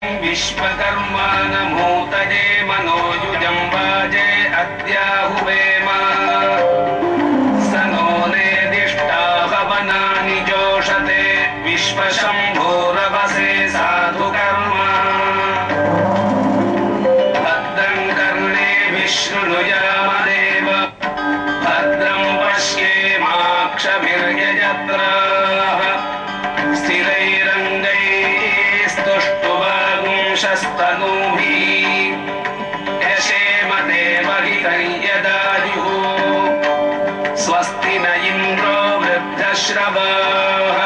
विश्वकर्मा नमोतये मनोयुजं वाजे अद्याहुवेम स नो नेदिष्टा हवनानि जोषते विश्वशम्भोरवसे साधुकर्मा भद्रं कर्णेभिः शृणुयामदेव भद्रं पश्येमाक्षभिर्यजत्राः स्थिरैरङ्गैस्तुष्टुवागुंशस्तनूभिः यशेम देवहितं यदायुः स्वस्ति न इन्द्रो वृद्धश्रवाः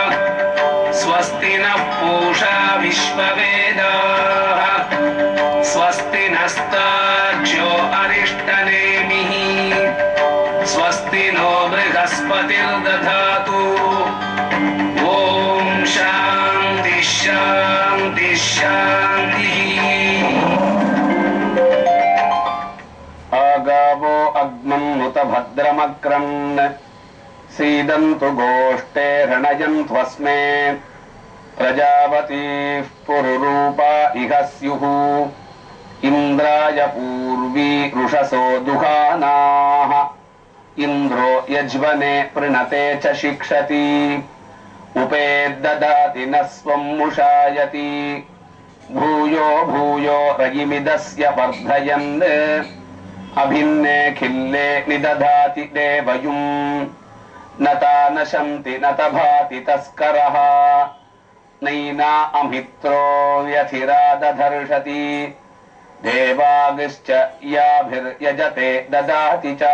स्वस्ति नः पूषा विश्ववेदाः स्वस्ति नस्तार्क्ष्यो अरिष्टनेमिः स्वस्ति नो बृहस्पतिर्दधातु ॐ शान्ति शान्ति शान्तिः। आगावो अग्नं नुत भद्रमक्रन् सीदन्तु गोष्ठे रणयन्त्वस्मे प्रजापतिः पुरुरूपा इह स्युः इन्द्राय पूर्वी रुषसो दुहानाः इन्द्रो यज्वने प्रणते च शिक्षति उपेद्ददाति न स्वं मुषायति भूयो भूयो रयिमिदस्य वर्धयन् अभिन्ने खिल्ले निदधाति देवयुम् नता नशन्ति न तभाति तस्करः नैना अमित्रो व्यथिरा दधर्षति देवागिश्च याभिर्यजते ददाति च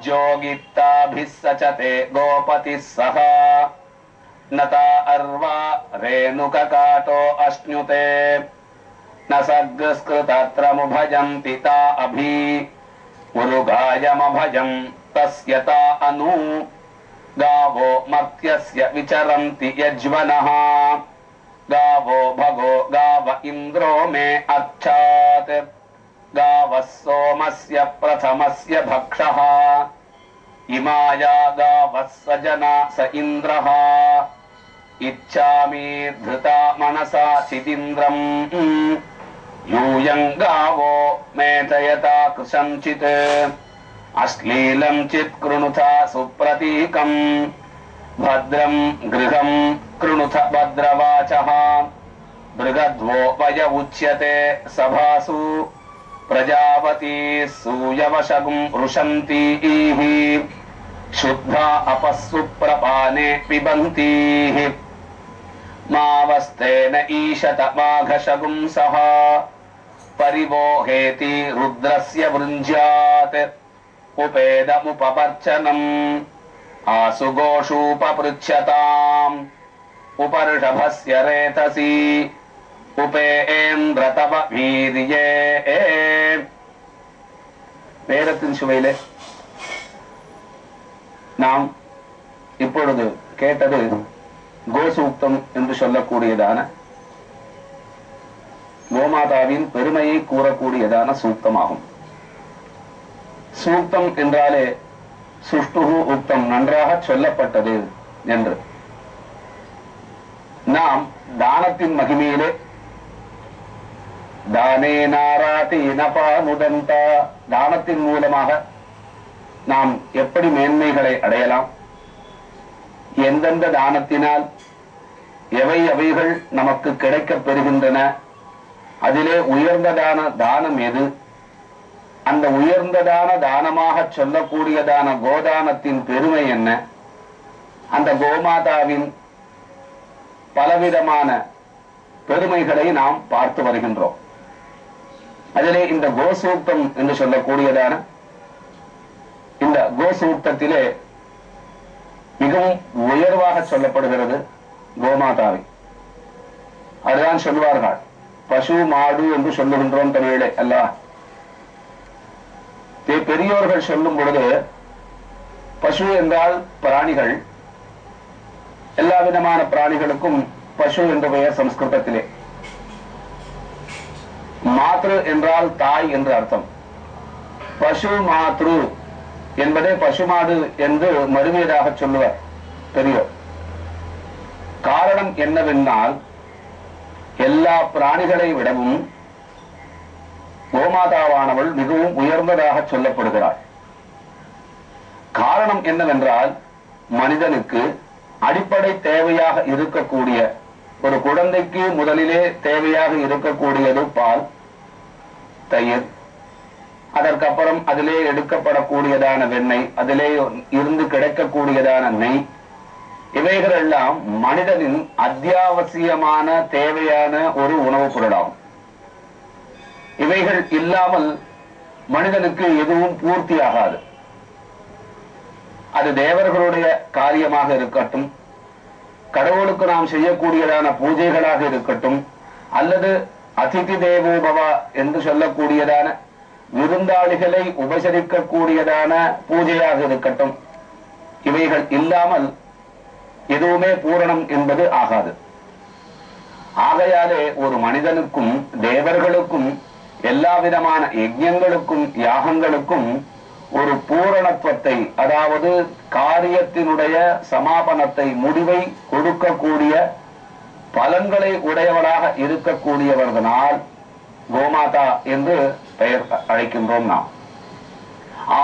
जोगित्ताभिः सचते गोपतिः सह नता अर्वा रेणुककाटो अश्नुते न सग्रस्कृतत्रमुभजन्ति ता अभि उरुगायमभजं तस्य ता अनु गावो मर्त्यस्य विचरन्ति यज्वनः गावो भगो गाव इन्द्रो मे अच्छात् गावः सोमस्य प्रथमस्य भक्षः इमाया गावः सजना स इन्द्रः इच्छामि धृता मनसा चिदिन्द्रम् यूयं गावो मेधयता कृशंचित् अश्लीलं चित् कृणुथा सुप्रतीकम् भद्रं गृहं कृणुथ भद्रवाचः बृहद्वो वय उच्यते सभासु प्रजापति सूयवशगुं रुषन्तीः शुद्धा अपस्सु प्रपाने पिबन्तीः मावस्तेन ईशत माघशगुं सह परिवोहेति रुद्रस्य वृञ्ज्यात् उपेदमुपवर्चनम् आसुगोषूपपृच्छताम् उपर्षभस्य रेतसि उपेन्द्र तव वीर्ये வேதத்தின் சுவையிலே நாம் இப்பொழுது கேட்டது கோசூக்தம் என்று சொல்லக்கூடியதான கோமாதாவின் பெருமையை கூறக்கூடியதான சூக்தமாகும். சூக்தம் என்றாலே சுஷ்டுஹு உக்தம் நன்றாக சொல்லப்பட்டது என்று. நாம் தானத்தின் மகிமையிலே தானே நாராதி நபானுதந்தா தானத்தின் மூலமாக நாம் எப்படி மேன்மைகளை அடையலாம், எந்தெந்த தானத்தினால் எவை அவைகள் நமக்கு கிடைக்கப் பெறுகின்றன, அதிலே உயர்ந்ததான தானம் எது, அந்த உயர்ந்ததான தானமாக சொல்லக்கூடியதான கோதானத்தின் பெருமை என்ன, அந்த கோமாதாவின் பலவிதமான பெருமைகளை நாம் பார்த்து வருகின்றோம். அதிலே இந்த கோசூக்தம் என்று சொல்லக்கூடியதான இந்த கோசூக்தத்திலே மிகவும் உயர்வாக சொல்லப்படுகிறது கோமாதாவை. அதுதான் சொல்வார்கள் பசு மாடு என்று சொல்லுகின்றோம் தமிழே அல்லவா. பெரியோர்கள் சொல்லும் பொழுது பசு என்றால் பிராணிகள், எல்லா விதமான பிராணிகளுக்கும் பசு என்ற பெயர் சம்ஸ்கிருதத்திலே. மாத்ரு என்றால் தாய் என்று அர்த்தம். பசு மாத்ரு என்பதை பசுமாடு என்று மறுமையதாக சொல்லுவார் பெரியோர். காரணம் என்னவென்றால் எல்லா பிராணிகளை விடவும் கோமாதாவானவள் மிகவும் உயர்ந்ததாக சொல்லப்படுகிறாள். காரணம் என்னவென்றால், மனிதனுக்கு அடிப்படை தேவையாக இருக்கக்கூடிய, ஒரு குழந்தைக்கு முதலிலே தேவையாக இருக்கக்கூடியது பால், தயிர், அதற்கப்புறம் அதிலே எடுக்கப்படக்கூடியதான வெண்ணெய், அதிலே இருந்து கிடைக்கக்கூடியதான நெய், இவைகள் எல்லாம் மனிதனின் அத்தியாவசியமான தேவையான ஒரு உணவுப் பொருளாகும். இவைகள் இல்லாமல் மனிதனுக்கு எதுவும் பூர்த்தியாகாது. அது தேவர்களுடைய காரியமாக இருக்கட்டும், கடவுளுக்கு நாம் செய்யக்கூடியதான பூஜைகளாக இருக்கட்டும், அல்லது அதிதி தேவோபவ என்று சொல்லக்கூடியதான விருந்தாளிகளை உபசரிக்கக்கூடியதான பூஜையாக இருக்கட்டும், இவைகள் இல்லாமல் எதுவுமே பூரணம் என்பது ஆகாது. ஆகையாலே ஒரு மனிதனுக்கும் தேவர்களுக்கும் எல்லா விதமான யஜ்ஞங்களுக்கும் யாகங்களுக்கும் ஒரு பூரணத்துவத்தை, அதாவது காரியத்தினுடைய சமாபனத்தை, முடிவை கொடுக்கக்கூடிய பலன்களை உடையவளாக இருக்கக்கூடியவர்களால் கோமாதா என்று பெயர் அழைக்கின்றோம் நாம்.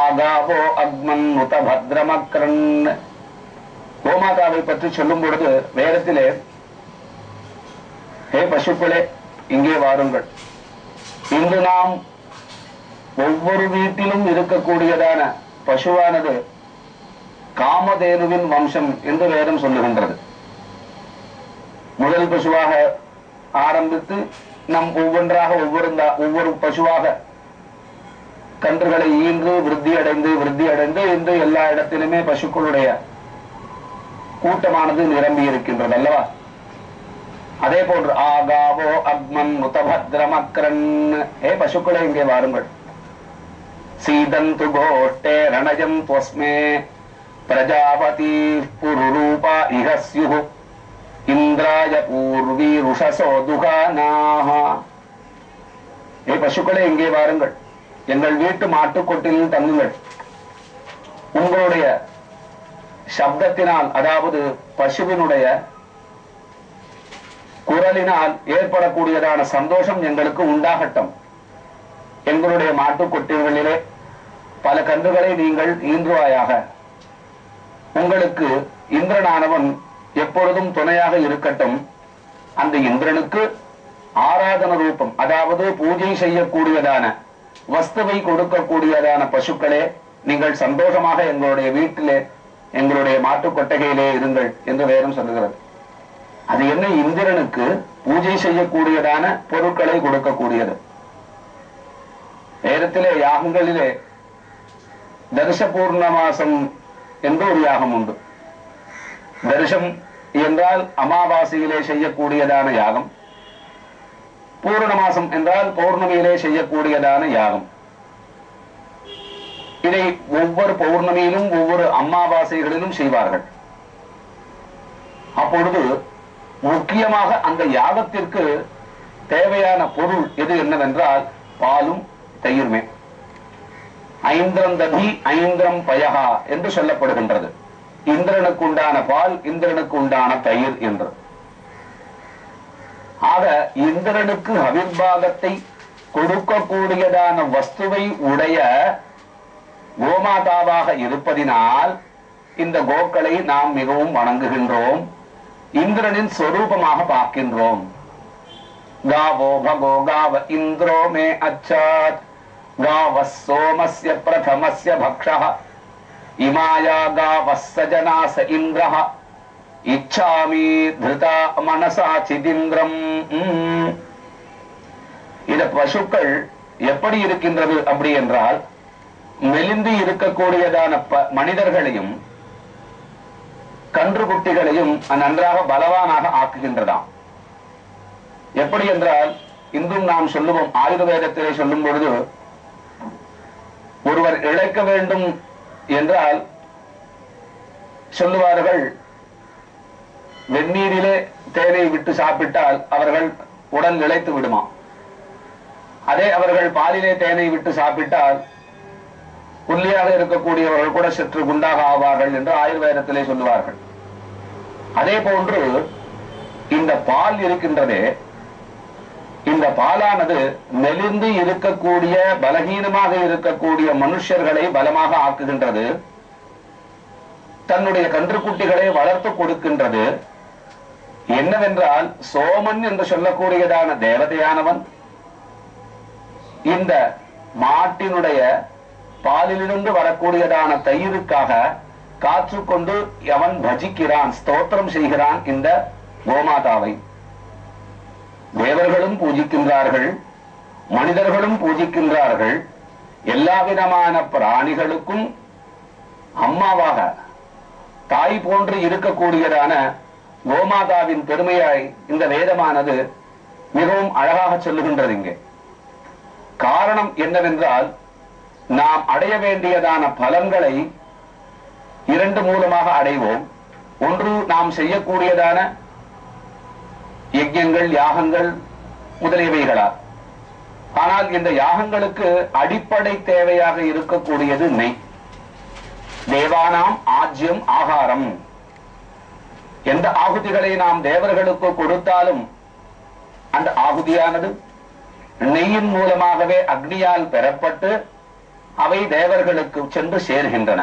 ஆகாவோ அக்மன் முத பத்ரமக்ரன். கோமாதாவை பற்றி சொல்லும் பொழுது வேதத்திலே, ஹே பசுக்களே இங்கே வாருங்கள், இன்று நாம் ஒவ்வொரு வீட்டிலும் இருக்கக்கூடியதான பசுவானது காமதேனுவின் வம்சம் என்று வேதம் சொல்லுகின்றது. முதல் பசுவாக ஆரம்பித்து நம் ஒவ்வொன்றாக ஒவ்வொரு பசுவாக கன்றுகளை ஈன்று விருத்தி அடைந்து இன்று எல்லா இடத்திலுமே பசுக்களுடைய கூட்டமானது நிரம்பி இருக்கின்றது அல்லவா? அதே போன்று ஆகாவோ அக்மன் முதபத்ரமக்ரன். ஏ பசுக்களே இங்கே வாருங்கள். சீதந்து கோஷ்டே ரணஜம் துவஸ்மே பிரஜாபதி புருரூபா இஹஸ்யு இந்திராய பூர்வி ருஷசோ துகானாஹ. ஏ பசுக்களே இங்கே வாருங்கள், எங்கள் வீட்டு மாட்டுக்கொட்டில் தங்குங்கள். உங்களுடைய சப்தத்தினால், அதாவது பசுவினுடைய குரலினால் ஏற்படக்கூடியதான சந்தோஷம் எங்களுக்கு உண்டாகட்டும். எங்களுடைய மாட்டுக்கொட்டில்களிலே பல கன்றுகளை நீங்கள் ஈன்றுவாயாக. உங்களுக்கு இந்திரனானவன் எப்பொழுதும் துணையாக இருக்கட்டும். அந்த இந்திரனுக்கு ஆராதன ரூபம், அதாவது பூஜை செய்யக்கூடியதான வஸ்துவை கொடுக்கக்கூடியதான பசுக்களே, நீங்கள் சந்தோஷமாக எங்களுடைய வீட்டிலே, எங்களுடைய மாட்டுக் கொட்டகையிலே இருங்கள் என்று வேதம் சொல்லுகிறது. அது என்ன? இந்திரனுக்கு பூஜை செய்யக்கூடியதான பொருட்களை கொடுக்கக்கூடியது. வேதத்திலே யாகங்களிலே தரிச பூர்ணமாசம் என்று ஒரு யாகம் உண்டு. தரிசம் என்றால் அமாவாசையிலே செய்யக்கூடியதான யாகம், பூர்ணமாசம் என்றால் பௌர்ணமியிலே செய்யக்கூடியதான யாகம். இதை ஒவ்வொரு பௌர்ணமியிலும் ஒவ்வொரு அமாவாசைகளிலும் செய்வார்கள். அப்பொழுது முக்கியமாக அந்த யாகத்திற்கு தேவையான பொருள் எது என்னவென்றால் பாலும் தயிர்மே. ஐந்திரம் ததி ஐந்திரம் பயகா என்று சொல்லப்படுகின்றது. இந்திரனுக்கு உண்டான பால், இந்திரனுக்கு உண்டான தயிர் என்று. ஆக இந்திரனுக்கு அவிர்வாகத்தை கொடுக்கக்கூடியதான வஸ்துவை உடைய கோமாதாவாக இருப்பதினால் இந்த கோக்களை நாம் மிகவும் வணங்குகின்றோம், இந்திரனின் சொரூபமாக பார்க்கின்றோம். காவோ பகோ காவ இந்திரோ மே அச்சாத் காவ சோமஸ்ய பிரதமஸ்ய பக்ஷः இமாயா காவஸ் சஜனாஸ இந்திரः இச்சாமி திருதா மனசா சிதிந்திரம். இந்த பசுக்கள் எப்படி இருக்கின்றது அப்படி என்றால், மெலிந்து இருக்கக்கூடியதான மனிதர்களையும் கன்றுகுட்டிகளையும் நன்றாக பலவானாக ஆக்குகின்றதாம். எப்படி என்றால், இன்றும் நாம் சொல்லுவோம், ஆயுர்வேதத்திலே சொல்லும் பொழுது, ஒருவர் இழைக்க வேண்டும் என்றால் சொல்லுவார்கள், வெந்நீரிலே தேனை விட்டு சாப்பிட்டால் அவர்கள் உடல் இழைத்து விடுமா. அதே அவர்கள் பாலிலே தேனை விட்டு சாப்பிட்டால் புள்ளியாக இருக்கக்கூடியவர்கள் கூட சற்று குண்டாக ஆவார்கள் என்று ஆயுர்வேதத்திலே சொல்லுவார்கள். அதே போன்று இந்த பால் இருக்கின்றதே, இந்த பாலானது மெலிந்து இருக்கக்கூடிய பலகீனமாக இருக்கக்கூடிய மனுஷர்களை பலமாக ஆக்குகின்றது. தன்னுடைய கன்றுக்குட்டிகளை வளர்த்து கொடுக்கின்றது. என்னவென்றால் சோமன் என்று சொல்லக்கூடியதான தேவதையானவன் இந்த மாட்டினுடைய பாலிலிருந்து வரக்கூடியதான தயிருக்காக காற்றுக்கொண்டு அவன் பஜிக்கிறான், ஸ்தோத்திரம் செய்கிறான் இந்த கோமாதாவை. தேவர்களும் பூஜிக்கின்றார்கள், மனிதர்களும் பூஜிக்கின்றார்கள். எல்லா விதமான பிராணிகளுக்கும் அம்மாவாக தாய் போன்று இருக்கக்கூடியதான கோமாதாவின் பெருமையாய் இந்த வேதமானது மிகவும் அழகாக சொல்லுகின்றது. இங்கே காரணம் என்னவென்றால் நாம் அடைய வேண்டியதான பலன்களை இரண்டு மூலமாக அடைவோம். ஒன்று நாம் செய்யக்கூடியதான யஜ்ஞங்கள், யாகங்கள் முதலியவைகளால். ஆனால் இந்த யாகங்களுக்கு அடிப்படை தேவையாக இருக்கக்கூடியது நெய். தேவானாம் ஆஜ்யம் ஆகாரம். எந்த ஆகுதிகளை நாம் தேவர்களுக்கு கொடுத்தாலும் அந்த ஆகுதியானது நெய்யின் மூலமாகவே அக்னியால் பெறப்பட்டு அவை தேவர்களுக்கு சென்று சேர்கின்றன.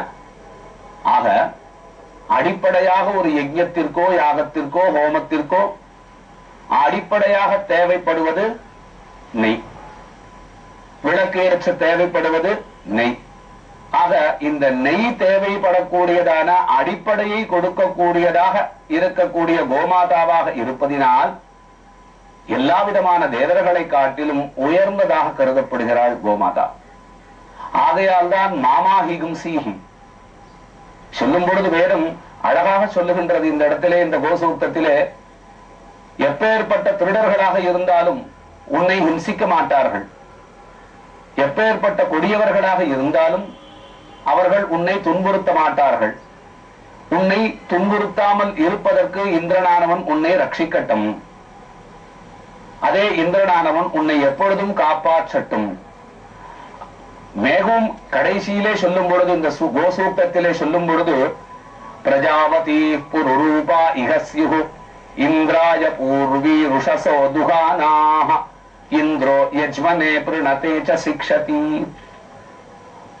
ஆக அடிப்படையாக ஒரு யஜ்ஞத்திற்கோ யாகத்திற்கோ ஹோமத்திற்கோ அடிப்படையாக தேவைப்படுவது நெய். விளக்கேற்ற தேவைப்படுவது நெய். ஆக இந்த நெய் தேவைப்படக்கூடியதான அடிப்படையை கொடுக்கக்கூடியதாக இருக்கக்கூடிய கோமாதாவாக இருப்பதினால் எல்லா விதமான தேவர்களை காட்டிலும் உயர்ந்ததாக கருதப்படுகிறாள் கோமாதா. ஆகையால் தான் மாமாஹிகும் சீஹி சொல்லும் பொழுது வேறும் அழகாக சொல்லுகின்றது. இந்த இடத்திலே, இந்த கோசூக்தத்திலே, எப்பேற்பட்ட திருடர்களாக இருந்தாலும் உன்னை ஹிம்சிக்க மாட்டார்கள். எப்பேற்பட்ட கொடியவர்களாக இருந்தாலும் அவர்கள் உன்னை துன்புறுத்த மாட்டார்கள். உன்னை துன்புறுத்தாமல் இருப்பதற்கு இந்திரனானவன் உன்னை ரட்சிக்கட்டும். அதே இந்திரனானவன் உன்னை எப்பொழுதும் காப்பாற்றட்டும். மேகும் கடைசியிலே சொல்லும் பொழுது, இந்த கோசூக்தத்திலே சொல்லும் பொழுது, பிரஜாவதி புருரூபா இஹஸ்யு இந்திராய பூர்வி ருஷசோ துகானாஹ இந்திரோ யஜ்மனே பிரணதே ச சிக்ஷதி.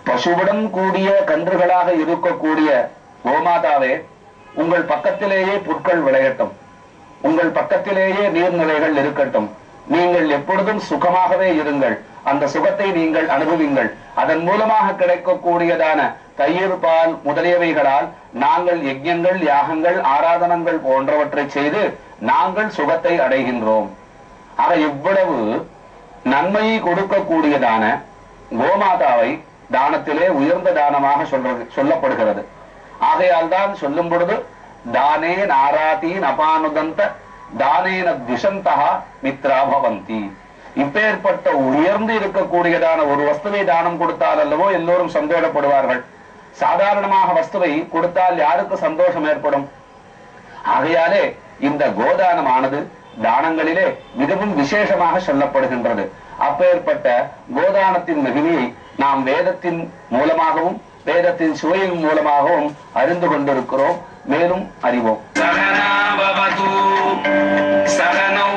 பசுவுடன் கூடிய கன்றுகளாக இருக்கக்கூடிய கோமாதாவே, உங்கள் பக்கத்திலேயே புற்கள் விளையட்டும், உங்கள் பக்கத்திலேயே நீர்நிலைகள் இருக்கட்டும். நீங்கள் எப்பொழுதும் சுகமாகவே இருங்கள். அந்த சுகத்தை நீங்கள் அனுபவிங்கள். அதன் மூலமாக கிடைக்கக்கூடியதான தயிர், பால் முதலியவைகளால் நாங்கள் யஜ்ஞங்கள், யாகங்கள், ஆராதனங்கள் போன்றவற்றை செய்து நாங்கள் சுகத்தை அடைகின்றோம். ஆக இவ்வளவு நன்மையை கொடுக்கக்கூடியதான கோமாதாவை தானத்திலே உயர்ந்த தானமாக சொல்லப்படுகிறது. ஆகையால் தான் சொல்லும் பொழுது தானே நாராதி நபானுதந்த தானேன திசந்தா மித்ரா பவந்தி. இப்பேற்பட்ட உயர்ந்து இருக்கக்கூடியதான ஒரு வஸ்துவை தானம் கொடுத்தால் அல்லவோ எல்லோரும் சந்தோஷப்படுவார்கள். சாதாரணமாக வஸ்துவை கொடுத்தால் யாருக்கு சந்தோஷம் ஏற்படும்? ஆகையாலே இந்த கோதானமானது தானங்களிலே மிகவும் விசேஷமாக சொல்லப்படுகின்றது. அப்பேற்பட்ட கோதானத்தின் மகிமையை நாம் வேதத்தின் மூலமாகவும் வேதத்தின் சுவையின் மூலமாகவும் அறிந்து கொண்டிருக்கிறோம். மேலும் அறிவோம். சகனோ